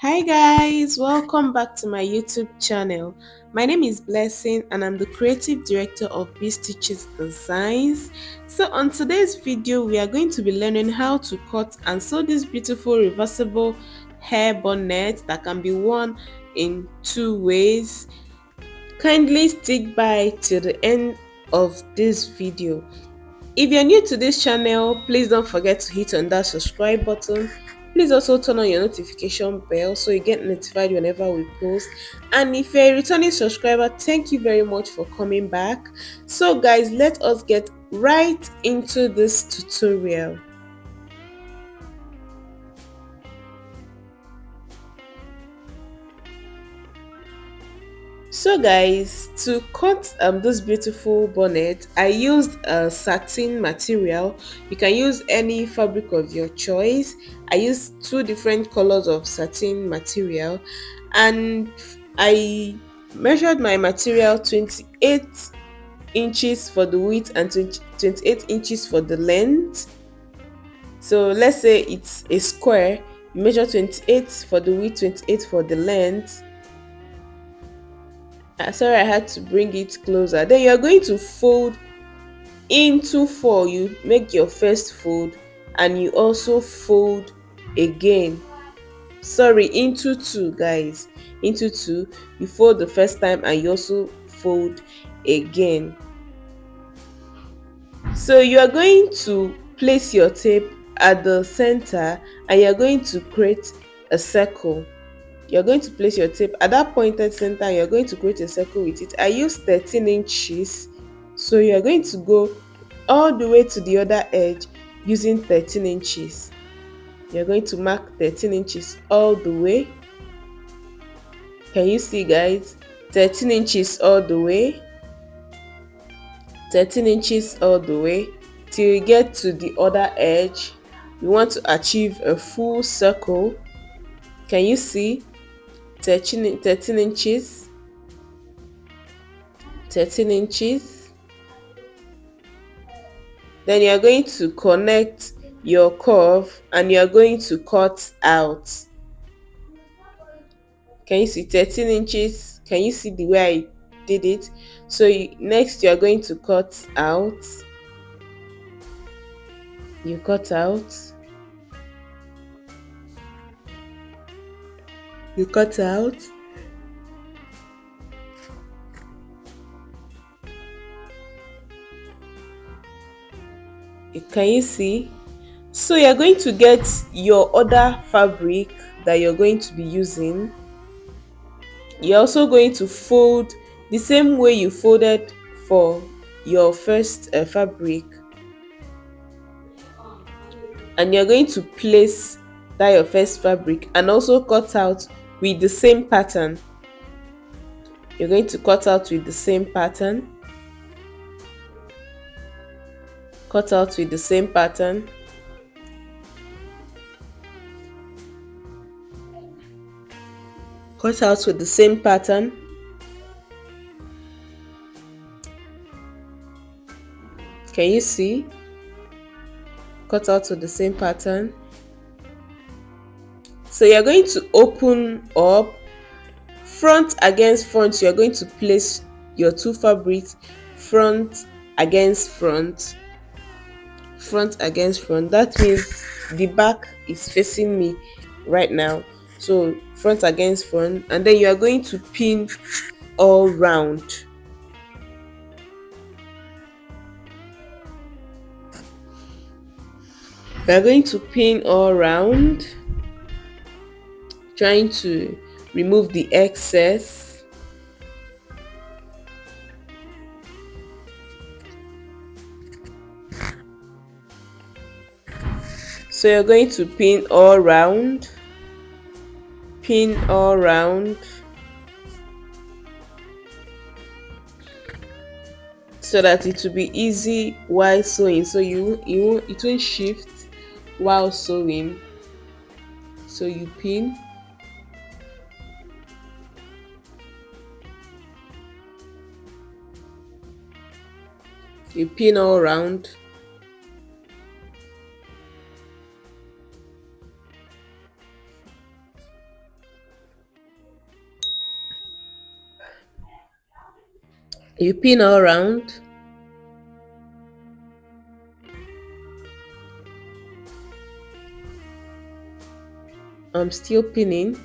Hi guys, welcome back to my YouTube channel. My name is Blessing and I'm the creative director of Biz Teaches Designs. So on today's video, we are going to be learning how to cut and sew this beautiful reversible hair bonnet that can be worn in two ways. Kindly stick by till the end of this video. If you're new to this channel, please don't forget to hit on that subscribe button. Please also turn on your notification bell so you get notified whenever we post. And if you're a returning subscriber, thank you very much for coming back. So guys, let us get right into this tutorial. So guys, to cut this beautiful bonnet, I used a satin material. You can use any fabric of your choice. I used two different colors of satin material, and I measured my material 28 inches for the width and 28 inches for the length. So let's say it's a square, you measure 28 for the width, 28 for the length. Sorry, I had to bring it closer. Then you're going to fold into four. You make your first fold and you also fold again. Sorry, into two, guys. Into two. You fold the first time and you also fold again. So you are going to place your tape at the center and you're going to create a circle. You're going to place your tape at that pointed center. You're going to create a circle with it. I use 13 inches, so you're going to go all the way to the other edge using 13 inches. You're going to mark 13 inches all the way. Can you see, guys? 13 inches all the way, 13 inches all the way till you get to the other edge. You want to achieve a full circle. Can you see? 13 inches, 13 inches. Then you are going to connect your curve and you are going to cut out. Can you see 13 inches? Can you see the way I did it? So next you are going to cut out. You cut out. You cut out. Can you see? So you're going to get your other fabric that you're going to be using. You're also going to fold the same way you folded for your first fabric, and you're going to place that your first fabric and also cut out with the same pattern. You're going to cut out with the same pattern, cut out with the same pattern, cut out with the same pattern. Can you see? Cut out with the same pattern. So you're going to open up front against front. You're going to place your two fabrics front against front, front against front. That means the back is facing me right now, so front against front, and then you are going to pin all round. We are going to pin all round, trying to remove the excess. So you're going to pin all round, pin all round, so that it will be easy while sewing. So it won't shift while sewing. So you pin. You pin all round. You pin all around. I'm still pinning.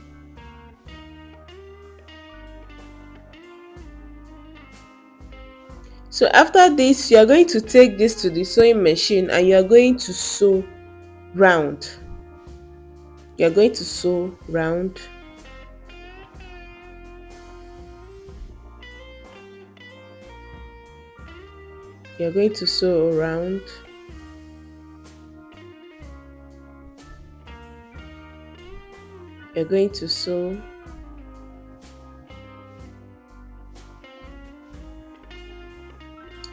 So after this, you are going to take this to the sewing machine and you are going to sew round. You are going to sew round. You are going to sew around. You're going to sew.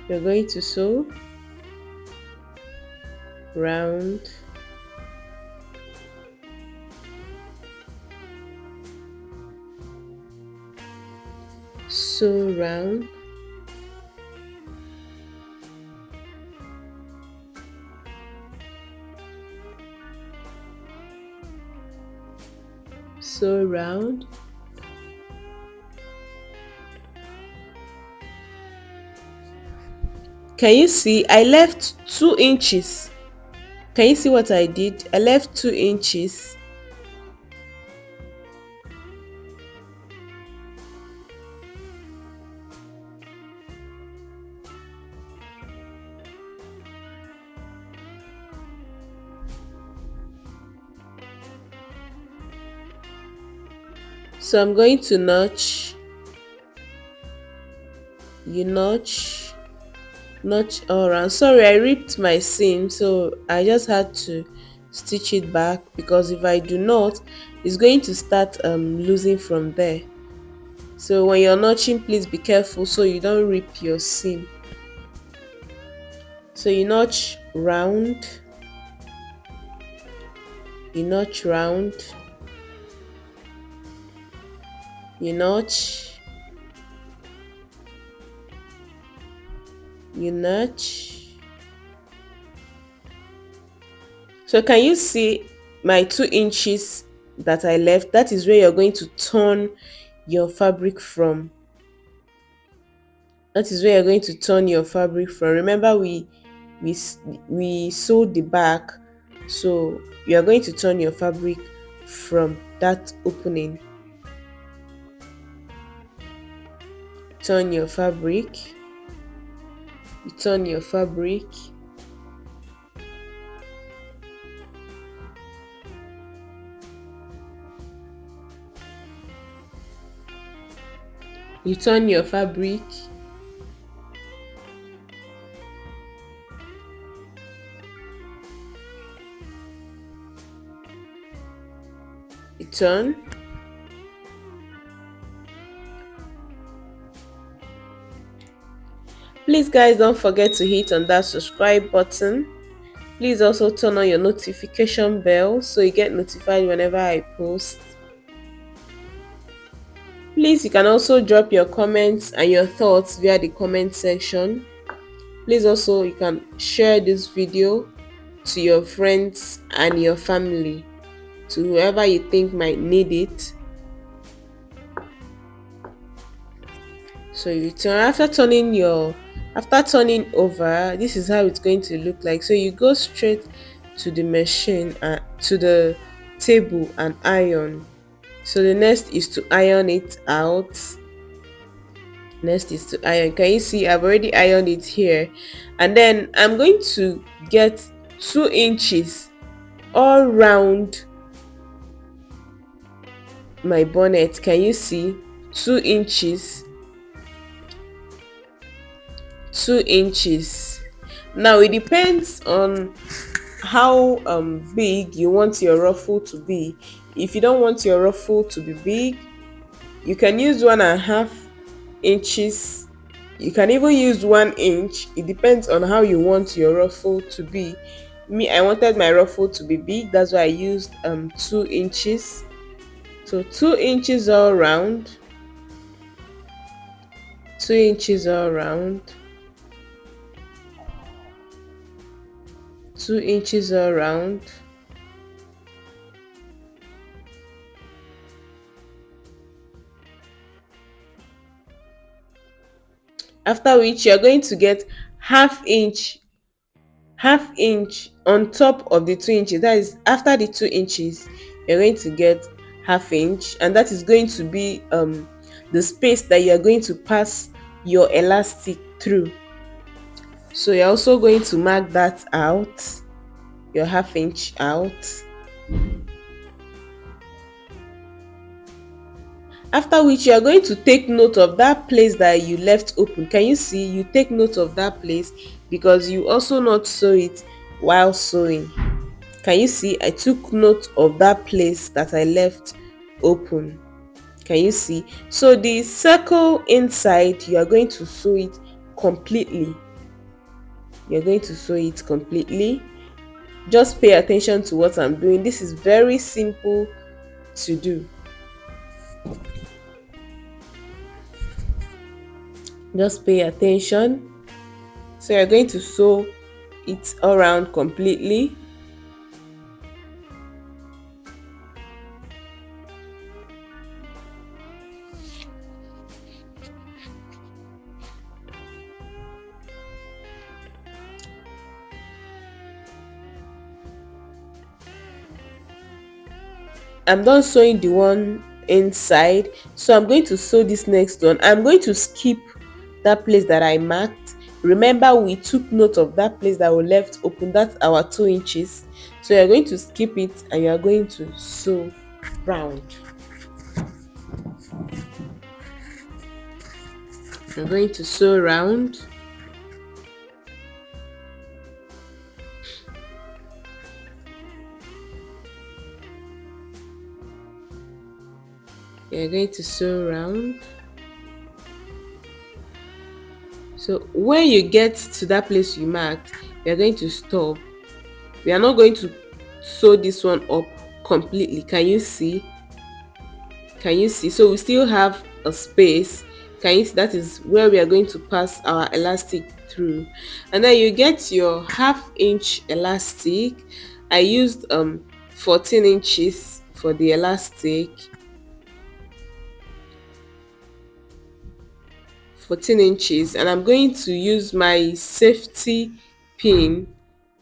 You're going to sew round. Sew round. Sew round. Can you see I left 2 inches? Can you see what I did? I left 2 inches. So I'm going to notch. You notch all around. Sorry, I ripped my seam, so I just had to stitch it back, because if I do not, it's going to start losing from there. So when you're notching, please be careful so you don't rip your seam. So you notch round. You notch round. You notch. You notch. So can you see my 2 inches that I left? That is where you're going to turn your fabric from. That is where you're going to turn your fabric from. Remember, we we sewed the back, so you are going to turn your fabric from that opening. Turn your fabric. You turn your fabric. You turn your fabric. You turn. Please guys, don't forget to hit on that subscribe button. Please also turn on your notification bell so you get notified whenever I post. Please, you can also drop your comments and your thoughts via the comment section. Please also, you can share this video to your friends and your family, to whoever you think might need it. So you turn. After turning over, this is how it's going to look like. So you go straight to the machine, to the table, and iron. So the next is to iron it out. Next is to iron. Can you see I've already ironed it here? And then I'm going to get 2 inches all round my bonnet. Can you see 2 inches? 2 inches. Now it depends on how big you want your ruffle to be. If you don't want your ruffle to be big, you can use 1.5 inches. You can even use 1 inch. It depends on how you want your ruffle to be. Me, I wanted my ruffle to be big, that's why I used 2 inches. So 2 inches all round. 2 inches all round. 2 inches all round. After which you're going to get half inch on top of the 2 inches. That is, after the 2 inches you're going to get half inch, and that is going to be the space that you're going to pass your elastic through. So you're also going to mark that out, your half inch out. After which you are going to take note of that place that you left open. Can you see? You take note of that place because you also not sew it while sewing. Can you see? I took note of that place that I left open. Can you see? So the circle inside, you are going to sew it completely. You're going to sew it completely. Just pay attention to what I'm doing. This is very simple to do. Just pay attention. So you're going to sew it around completely. I'm done sewing the one inside, so I'm going to sew this next one. I'm going to skip that place that I marked. Remember, we took note of that place that we left open. That's our 2 inches. So you're going to skip it and you're going to sew round. You're going to sew round. You're going to sew round. So when you get to that place you marked, you're going to stop. We are not going to sew this one up completely. Can you see? Can you see? So we still have a space. Can you see? That is where we are going to pass our elastic through. And then you get your half-inch elastic. I used 14 inches for the elastic. 14 inches, and I'm going to use my safety pin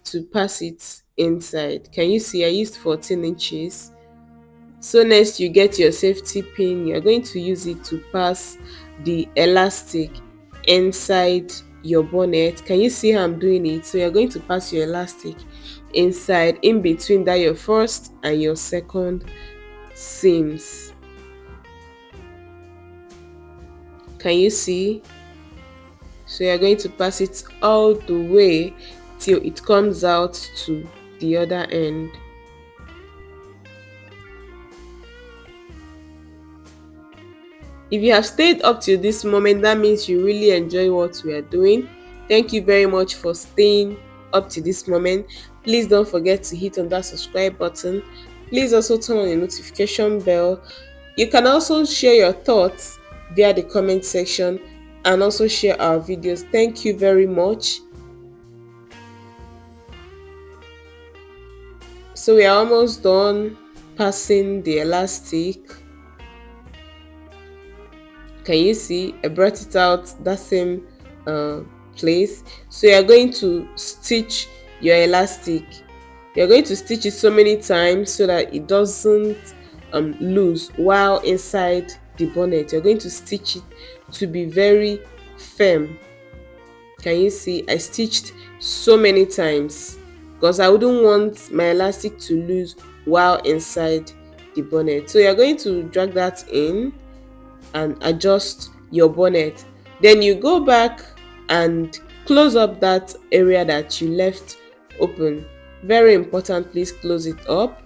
to pass it inside. Can you see? I used 14 inches. So next you get your safety pin. You're going to use it to pass the elastic inside your bonnet. Can you see how I'm doing it? So you're going to pass your elastic inside, in between that your first and your second seams. Can you see? So you're going to pass it all the way till it comes out to the other end. If you have stayed up till this moment, that means you really enjoy what we are doing. Thank you very much for staying up to this moment. Please don't forget to hit on that subscribe button. Please also turn on the notification bell. You can also share your thoughts via the comment section and also share our videos. Thank you very much. So we are almost done passing the elastic. Can you see? I brought it out that same place. So you're going to stitch your elastic. You're going to stitch it so many times so that it doesn't loose while inside the bonnet. You're going to stitch it to be very firm. Can you see? I stitched so many times because I wouldn't want my elastic to lose while inside the bonnet. So you're going to drag that in and adjust your bonnet. Then you go back and close up that area that you left open. Very important, please close it up.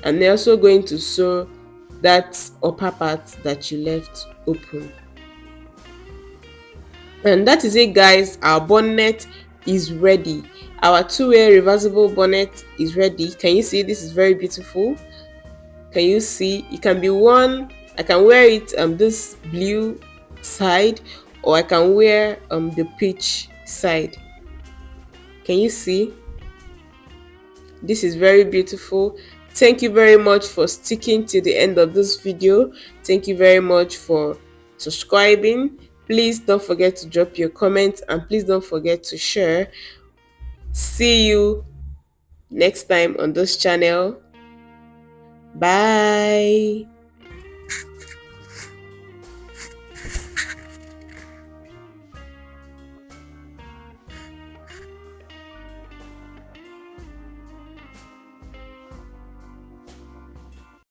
And they're also going to sew that upper part that you left open. And that is it, guys. Our bonnet is ready. Our two-way reversible bonnet is ready. Can you see? This is very beautiful. Can you see? It can be worn. I can wear it this blue side, or I can wear the peach side. Can you see? This is very beautiful. Thank you very much for sticking to the end of this video. Thank you very much for subscribing. Please don't forget to drop your comments and please don't forget to share. See you next time on this channel. Bye.